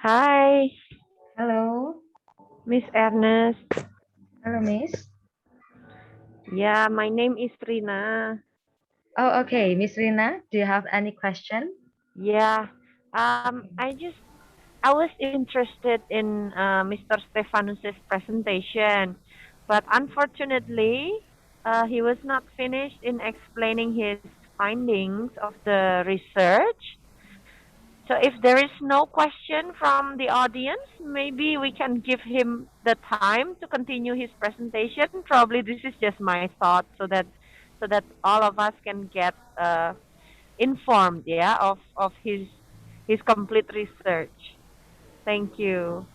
Hi, Hello. Miss Ernest. Hello, Miss. Yeah, my name is Rina. Oh, okay. Miss Rina, do you have any question? Yeah, Okay. I was interested in Mr. Stefanus's presentation, but unfortunately, he was not finished in explaining his findings of the research. So if there is no question from the audience, maybe we can give him the time to continue his presentation. Probably this is just my thought, so that all of us can get informed, yeah, of his complete research. Thank you.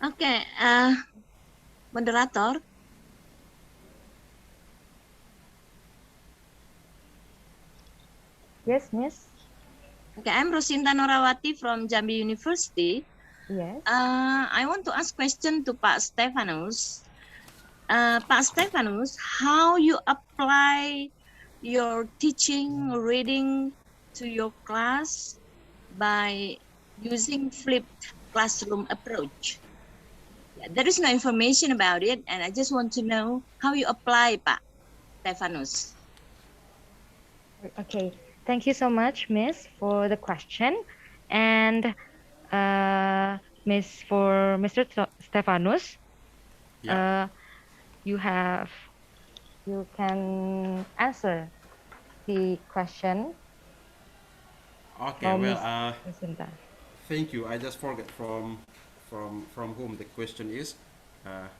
Oke, moderator. Yes, Miss. Okay, I'm Rosinda Norawati from Jambi University. Yes. I want to ask question to Pak Stefanus. Pak Stefanus, how you apply your teaching reading to your class by using flipped classroom approach? Yeah, there is no information about it, and I just want to know how you apply, Pak Stefanus. Okay. Thank you so much, Miss, for the question. And Miss, for Mr. Stefanus, Yeah. uh, you have you can answer the question Okay. from Well, Miss Rosinda. thank you. I just forget from whom the question is.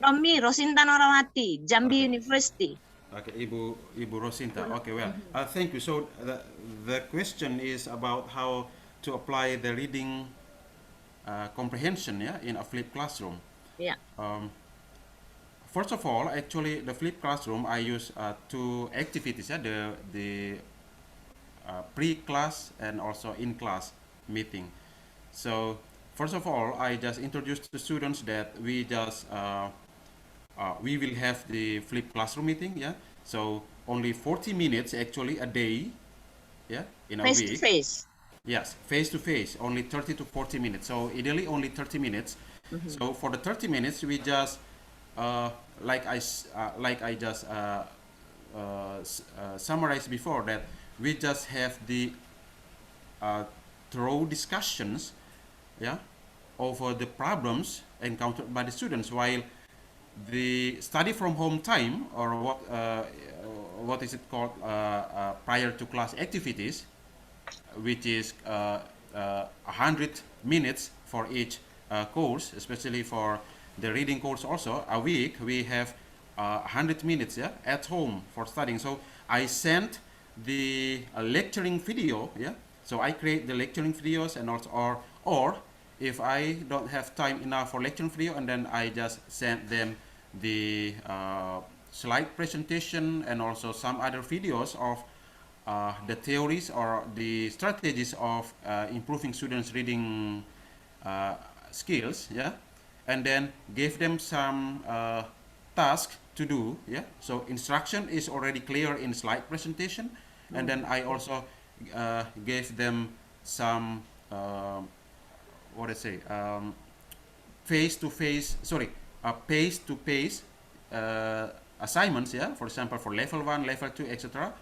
From me, Rosinda Norawati, Jambi Okay. University. Okay, Ibu Rosinta. Okay. Well, Mhm. thank you. So the question is about how to apply the reading comprehension, yeah, in a flipped classroom. Yeah. Um, First of all, actually, the flipped classroom I use two activities, yeah, the pre-class and also in-class meeting. So first of all, I just introduced the students that we will have the flipped classroom meeting. Yeah. So only 40 minutes actually a day. Yeah. In a Face to week. face. Yes. Face to face. Only 30 to 40 minutes. So ideally only 30 minutes. Mhm. So for the 30 minutes, we just uh, like I just summarized before that we just have the uh, thorough discussions, yeah, over the problems encountered by the students, while the study from home time, or what is it called, prior to class activities, which is 100 minutes for each course, especially for the reading course. Also a week we have 100 minutes, yeah, at home for studying. So I sent the lecturing video, yeah. So I create the lecturing videos, and also, or if I don't have time enough for lecturing video, and then I just send them the slide presentation and also some other videos of the theories or the strategies of improving students' reading uh, skills, yeah, and then give them some task to do, yeah. So instruction is already clear in slide presentation, and then I also gave them some what I say, face to face, sorry, pace to pace assignments, yeah, for example, for level 1, level 2, etc.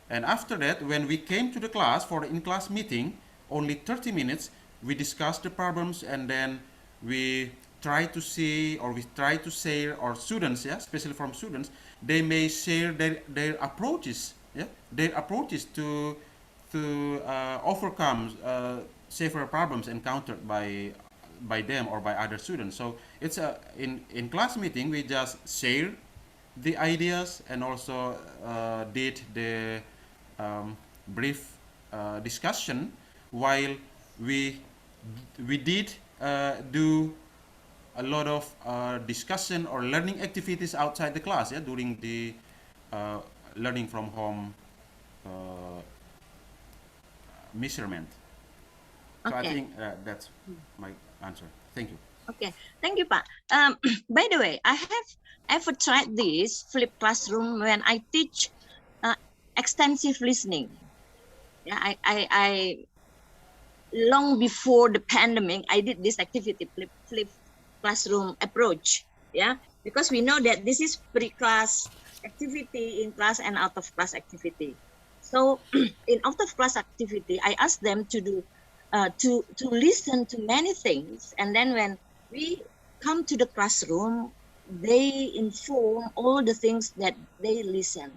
And after that, when we came to the class for the in-class meeting, only 30 minutes, we discussed the problems, and then we try to see, or we try to share our students, yeah, especially from students, they may share their approaches, yeah, their approaches to overcome several problems encountered by them or by other students. So it's a in class meeting we just share the ideas, and also did the brief discussion, while we we did do a lot of discussion or learning activities outside the class, yeah, during the uh, learning from home uh, measurement. So I Okay. think that's my answer. Thank you. Okay. Thank you, Pak. By the way, I have ever tried this flipped classroom when I teach uh, extensive listening. Yeah, I long before the pandemic, I did this activity, flip classroom approach. Yeah, because we know that this is pre-class activity, in class and out of class activity. So in out of class activity, I asked them to do to listen to many things, and then when we come to the classroom, they inform all the things that they listen.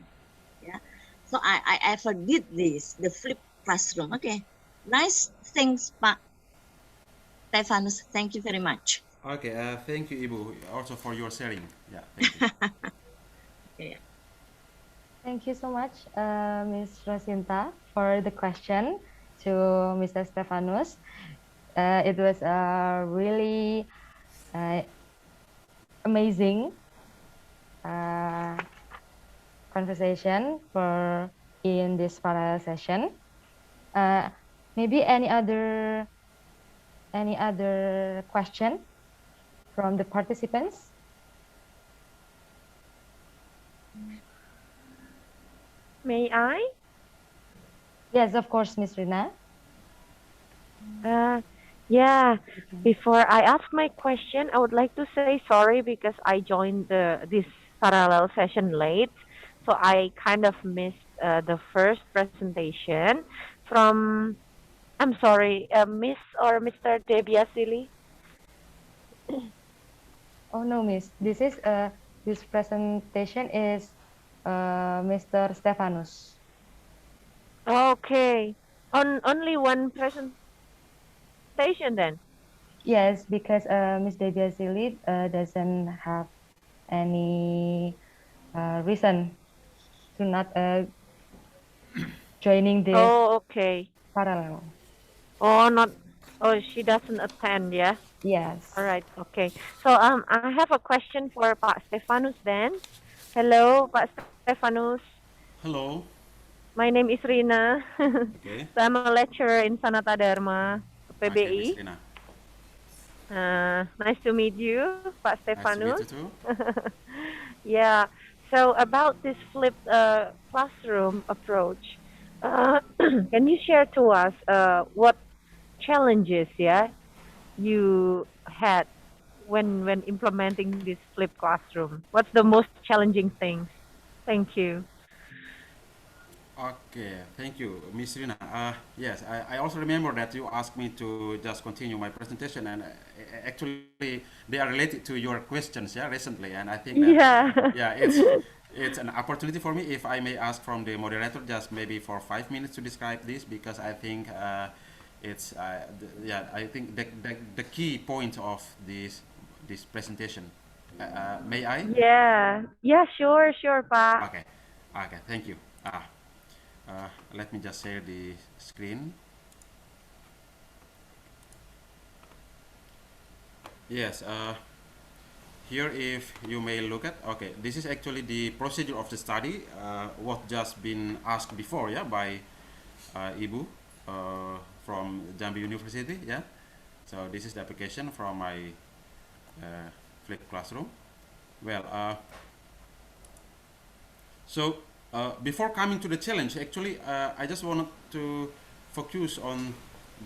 Yeah, so I ever did this, the flip classroom. Okay, nice things, Pak Stefanus. Thank you very much. Okay, thank you, Ibu, also for your sharing. Yeah, thank you. Yeah. Thank you so much, Ms. Rosinta, for the question to Mr. Stefanus. It was a really amazing uh, conversation for in this parallel session. Uh, maybe any other question from the participants? May I? Yes, of course, Miss Rina. Uh, yeah. Before I ask my question, I would like to say sorry because I joined this parallel session late, so I kind of missed the first presentation from. I'm sorry, Miss or Mr. Debiasili. Oh no, Miss. This presentation is Mr. Stefanus. Okay. On only one presentation then. Yes, because Miss Devia Zili doesn't have any reason to not joining this Oh, okay. parallel. Oh, not. Oh, she doesn't attend. Yeah. Yes. All right. Okay. So I have a question for Pak Stefanus then. Hello, Pak Stefanus. Hello. My name is Rina. Okay. So I'm a lecturer in Sanata Dharma Okay, Miss PBI. Rina. Nice to meet you, Pak Nice to meet Stefanus. you too. Yeah. So about this flipped classroom approach, can you share to us what challenges, yeah, you had when implementing this flipped classroom? What's the most challenging things? Thank you. Okay, thank you, Miss Rina. Yes, I also remember that you asked me to just continue my presentation, and actually they are related to your questions, yeah, recently, and I think that, Yeah. yeah, it's an opportunity for me if I may ask from the moderator just maybe for 5 minutes to describe this because I think it's yeah, I think the key point of this presentation. May I? Yeah. Yeah, sure, sure, Pak. Okay, okay, thank you. Let me just share the screen. Yes, here if you may look at, okay, this is actually the procedure of the study, what just been asked before, yeah, by Ibu from Jambi University, yeah. So this is the application from my flipped classroom. Well, so before coming to the challenge, actually, I just wanted to focus on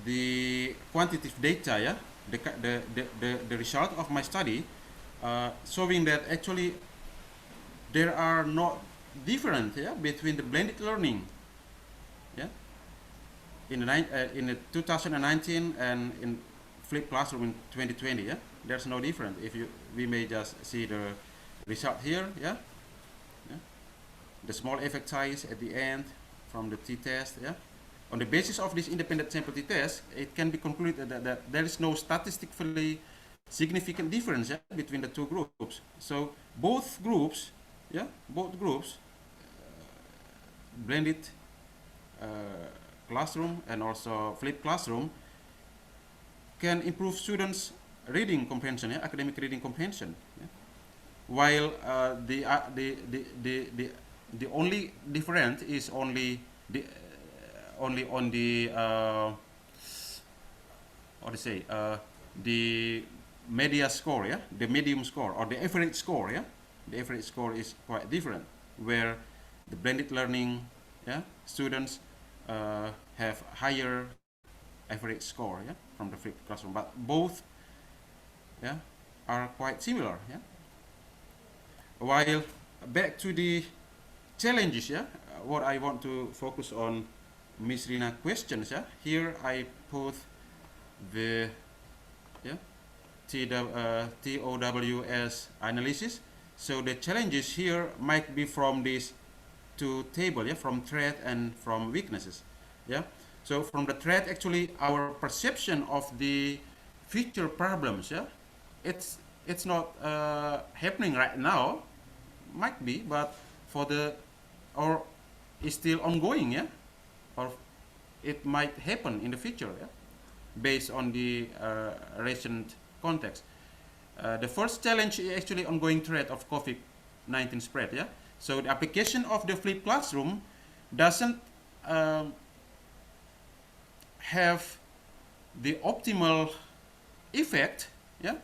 the quantitative data, yeah, the result of my study, showing that actually there are no different, yeah, between the blended learning, yeah, in the 2019 and in flipped classroom in 2020, yeah, there's no difference. If you we may just see the result here, yeah, yeah, the small effect size at the end from the t-test, yeah. On the basis of this independent sample t-test, it can be concluded that there is no statistically significant difference, yeah, between the two groups. So both groups, yeah, both groups, blended uh, classroom and also flipped classroom, can improve students' reading comprehension, yeah, academic reading comprehension. Yeah. While the only difference is only on the what to say the media score, yeah, the medium score or the average score, yeah, the average score is quite different. Where the blended learning, yeah, students have higher average score, yeah, from the flipped classroom. But both, yeah, are quite similar, yeah. While back to the challenges, yeah, what I want to focus on Miss Rina questions, yeah. Here I put the, yeah, TOWS analysis. So the challenges here might be from these two tables, yeah, from threat and from weaknesses, yeah. So from the threat, actually, our perception of the future problems, yeah, it's it's not happening right now, might be, but for the, or is still ongoing, yeah, or it might happen in the future, yeah, based on the recent context. The first challenge is actually ongoing threat of COVID-19 spread, yeah. So the application of the flipped classroom doesn't have the optimal effect, yeah,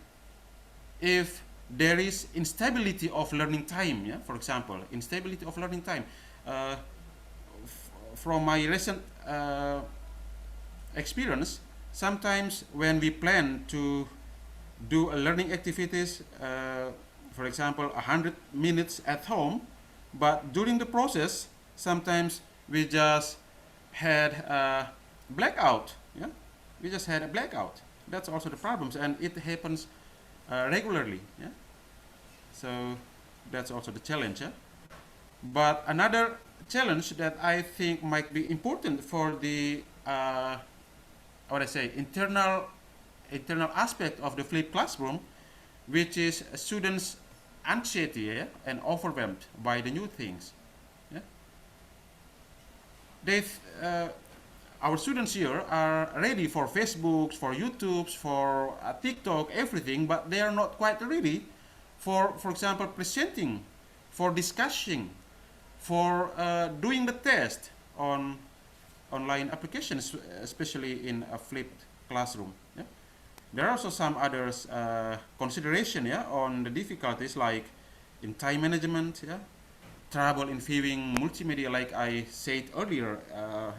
if there is instability of learning time, yeah. For example, instability of learning time. From my recent experience, sometimes when we plan to do a learning activities, for example, 100 minutes at home, but during the process, sometimes we just had a blackout. Yeah, we just had a blackout. That's also the problems, and it happens regularly. Yeah, so that's also the challenge. Yeah? But another challenge that I think might be important for the what I say internal aspect of the flipped classroom, which is students' anxiety, yeah, and overwhelmed by the new things. Yeah? Our students here are ready for Facebooks, for YouTubes, for TikTok, everything, but they are not quite ready for example, presenting, for discussing, for doing the test on online applications, especially in a flipped classroom. Yeah? There are also some others consideration, yeah, on the difficulties like in time management, yeah, trouble in viewing multimedia, like I said earlier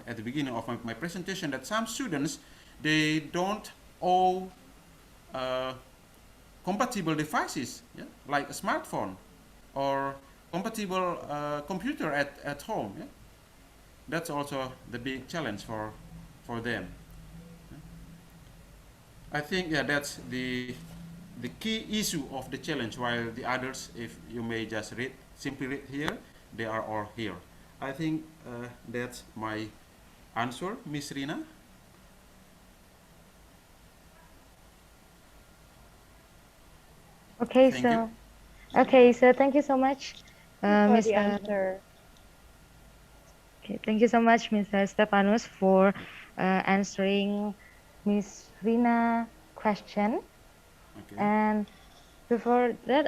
at the beginning of my presentation, that some students, they don't own compatible devices, yeah, like a smartphone or compatible computer at home. Yeah? That's also the big challenge for them. I think, yeah, that's the key issue of the challenge, while the others, if you may just simply read here, they are all here. I think that's my answer, Miss Rina. Okay, Thank so you. okay, so thank you so much, For the Mr. answer. Okay, thank you so much, Mr. Stefanus, for answering Miss Rina question. Okay. And before that,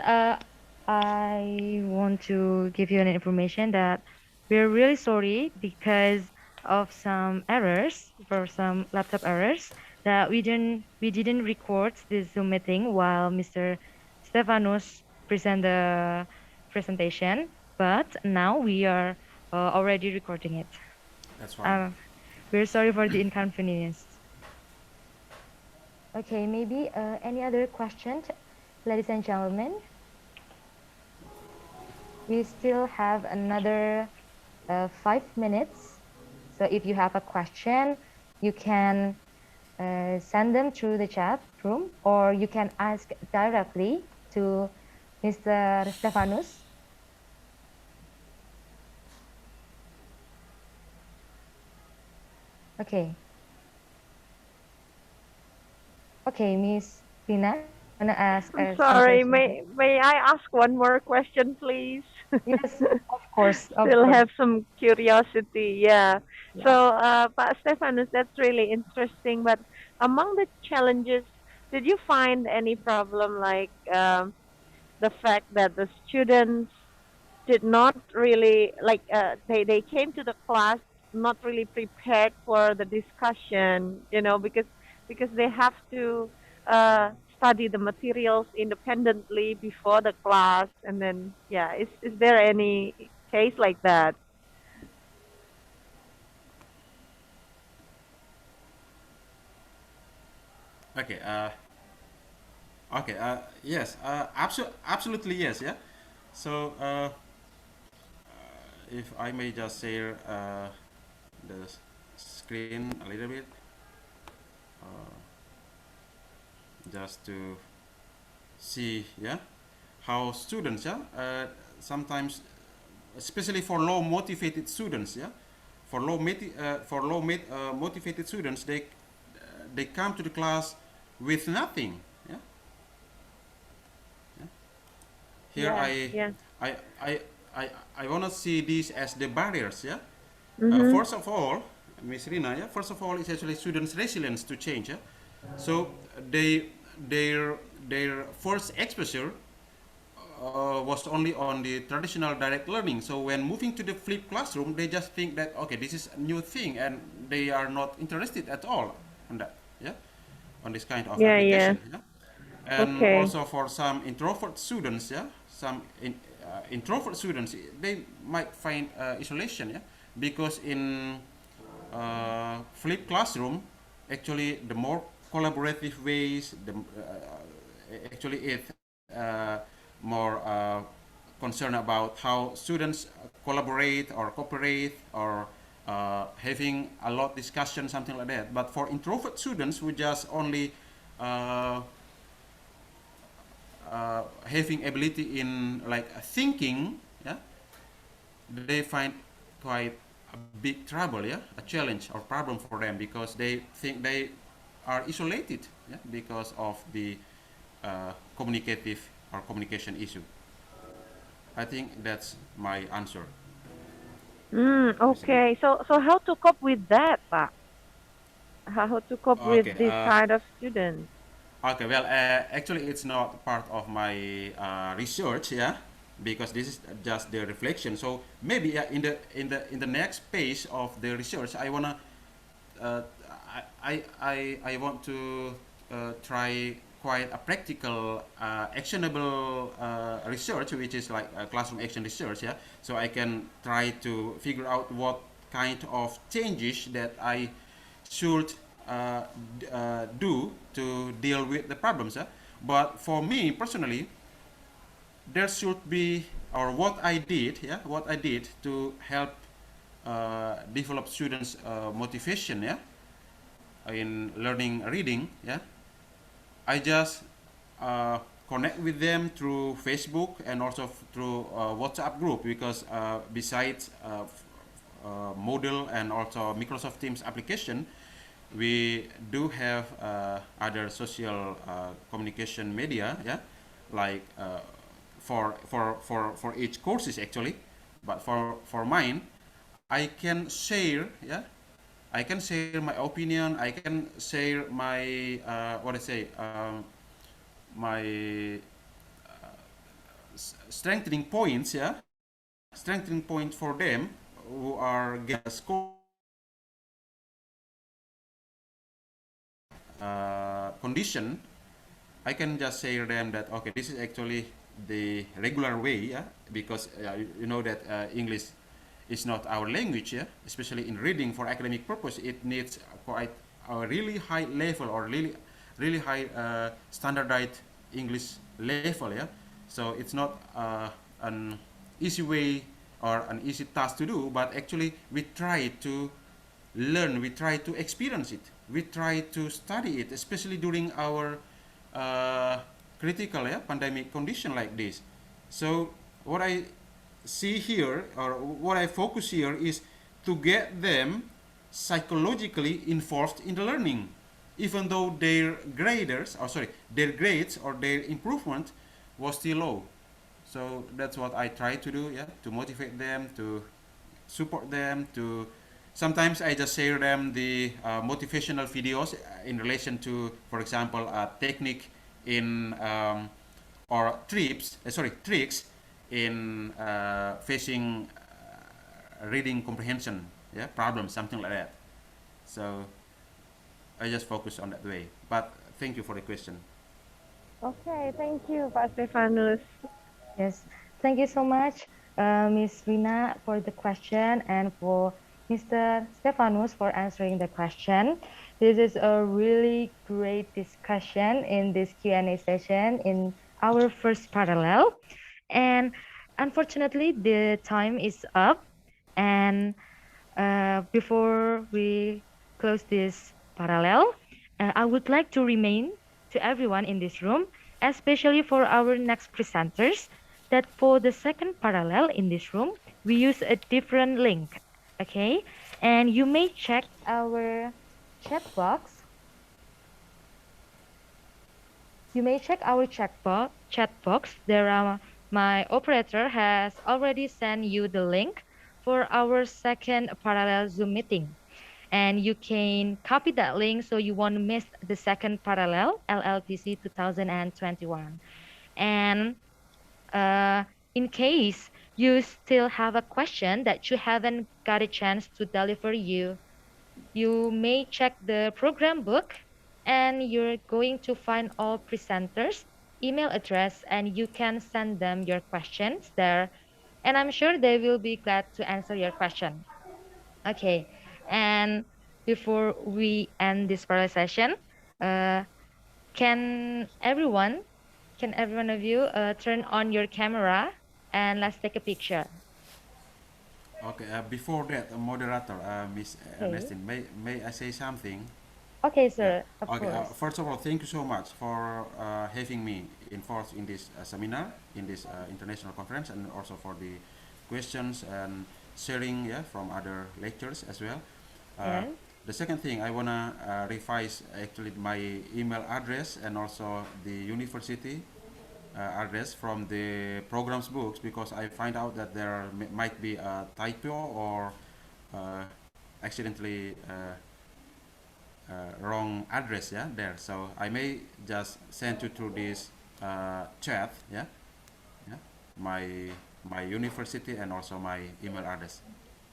I want to give you an information that we're really sorry because of some errors, for some laptop errors, that we didn't record this Zoom meeting while Mr. Stefanus present the presentation, but now we are already recording it. That's fine. We're sorry for the inconvenience. Okay, maybe any other questions, ladies and gentlemen? We still have another 5 minutes. So if you have a question, you can send them through the chat room, or you can ask directly to Mr. Stefanus. Okay. Okay, Miss Tina, wanna ask I'm some sorry. question? May I ask one more question, please? Yes, of course, of Still course. have some curiosity. Yeah. Yeah. So, Pak Stefanus, that's really interesting. But among the challenges, did you find any problem like the fact that the students did not really like they came to the class not really prepared for the discussion, because they have to study the materials independently before the class, and then yeah, is there any case like that? Okay. Okay. Yes. Absolutely yes. Yeah. So, if I may just share the screen a little bit, uh, just to see, yeah, how students, yeah, sometimes, especially for low motivated students, yeah, for motivated students, they come to the class with nothing, yeah. Yeah. Here Yeah, yeah. I, I, I, I want to see these as the barriers, yeah. Mm-hmm. First of all, Miss Rina, yeah, first of all, it's actually students' resilience to change, yeah. So they, their, their first exposure was only on the traditional direct learning. So when moving to the flipped classroom, they just think that okay, this is a new thing, and they are not interested at all on that, yeah, on this kind of Yeah, yeah. application, yeah. And Okay. also for some introvert students, yeah, introvert students, they might find isolation, yeah, because in flipped classroom, actually the more collaborative ways, the actually it uh, more concerned about how students collaborate or cooperate or having a lot discussion, something like that. But for introvert students who just only uh, having ability in like thinking, yeah, they find quite a big trouble, yeah, a challenge or problem for them because they think they are isolated, yeah, because of the communicative or communication issue. I think that's my answer, Mr. Lina. Okay. So how to cope with that, Pak? How to cope Okay. with this kind of students? Okay. Well, actually, it's not part of my research, yeah, because this is just the reflection. So maybe in the next phase of the research, I wanna uh, I want to try quite a practical, actionable research, which is like classroom action research. Yeah, so I can try to figure out what kind of changes that I should do to deal with the problems. Yeah? But for me personally, there should be, or what I did, yeah, what I did to help develop students' motivation, yeah, in learning reading, yeah, I just uh, connect with them through Facebook and also through WhatsApp group because besides Moodle and also Microsoft Teams application, we do have other social communication media, yeah, like for each courses actually, but for mine, I can share, yeah, I can share my opinion. I can share my what I say, my strengthening points. Yeah, strengthening point for them who are get a score condition. I can just say to them that okay, this is actually the regular way. Yeah, because you know that English is not our language. Yeah, especially in reading for academic purpose, it needs quite a really high level or really high standardized English level. Yeah, so it's not an easy way or an easy task to do, but actually we try to learn, we try to experience it, we try to study it, especially during our uh, critical, yeah, pandemic condition like this. So what I see here or what I focus here is to get them psychologically involved in the learning, even though their graders, or sorry, their grades or their improvement was still low. So that's what I try to do, yeah, to motivate them, to support them, to sometimes I just share them the motivational videos in relation to, for example, a technique in or tricks in facing reading comprehension, yeah, problems, something like that. So I just focus on that way. But thank you for the question. Okay, thank you, Pak Stefanus. Yes, thank you so much, Ms. Rina, for the question and for Mr. Stefanus for answering the question. This is a really great discussion in this Q&A session in our first parallel. And unfortunately, the time is up. And before we close this parallel, I would like to remain to everyone in this room, especially for our next presenters, that for the second parallel in this room, we use a different link. Okay, and you may check our chat box. You may check our chat box. My operator has already sent you the link for our second parallel Zoom meeting. And you can copy that link so you won't miss the second parallel LLPC 2021. And in case you still have a question that you haven't got a chance to deliver, you may check the program book and you're going to find all presenters email address and you can send them your questions there, and I'm sure they will be glad to answer your question. Okay, and before we end this parallel session, uh, can everyone can every one of you turn on your camera and let's take a picture. Okay, before that, moderator, Miss Okay. Ernestine, may I say something? Okay, Yeah. sir. Of Okay. course. First of all, thank you so much for having me involved in this seminar, in this international conference, and also for the questions and sharing, yeah, from other lectures as well. Uh, Yes. the second thing, I wanna revise actually my email address and also the university address from the programs books, because I find out that there might be a typo or uh, accidentally wrong address, yeah, there. So I may just send you through this chat, yeah, yeah, my my university and also my email address.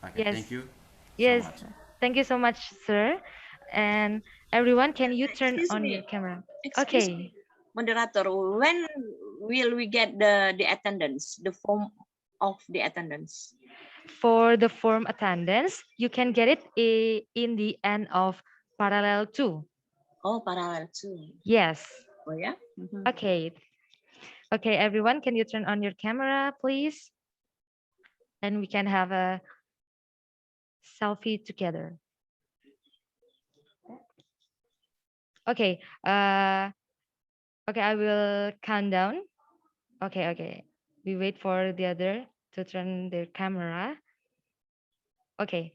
Okay, Yes. thank you so Yes. much. Thank you so much, sir. And everyone, can you turn Excuse on me. your camera? Excuse Okay. me, moderator. When will we get the attendance, the form of the attendance? For the form attendance, you can get it in the end of parallel 2. Oh, parallel too. Yes. Oh yeah. Mhm. Okay. Okay, everyone, can you turn on your camera, please? And we can have a selfie together. Okay. Okay, I will count down. Okay, okay. We wait for the other to turn their camera. Okay.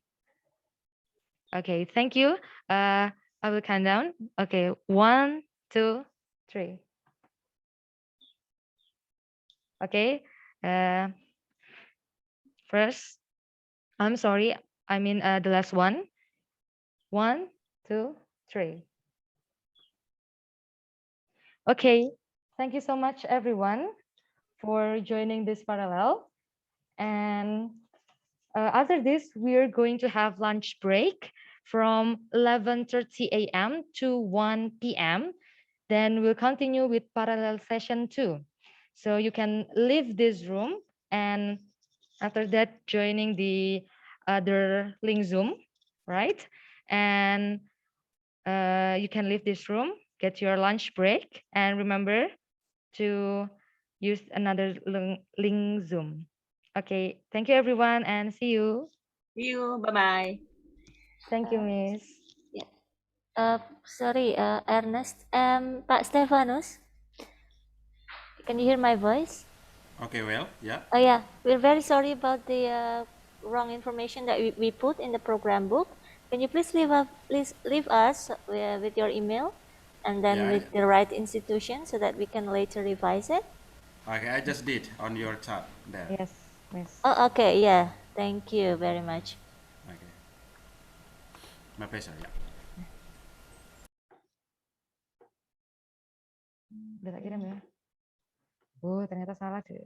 Okay, thank you. I will count down. Okay, 1, 2, 3. Okay. Uh, first, I'm sorry. I mean the last one. 1, 2, 3. Okay. Thank you so much, everyone, for joining this parallel. And after this, we're going to have lunch break from 11:30 a.m. to 1 p.m. Then we'll continue with parallel session 2. So you can leave this room and after that joining the other link Zoom, right? And you can leave this room, get your lunch break, and remember to use another link Zoom. Okay, thank you everyone and see you. See you. Bye bye. Thank you, Miss. Sorry, Ernest. Pak Stefanus, can you hear my voice? Okay, well, yeah. Oh yeah, we're very sorry about the wrong information that we put in the program book. Can you please leave us with your email and then Yeah, with the right institution so that we can later revise it? okay, I just did on your chat there. Yes, Miss. Oh, okay, yeah. Thank you very much. Okay, my pleasure, yeah. Udah tak kirim ya? Oh, ternyata salah deh.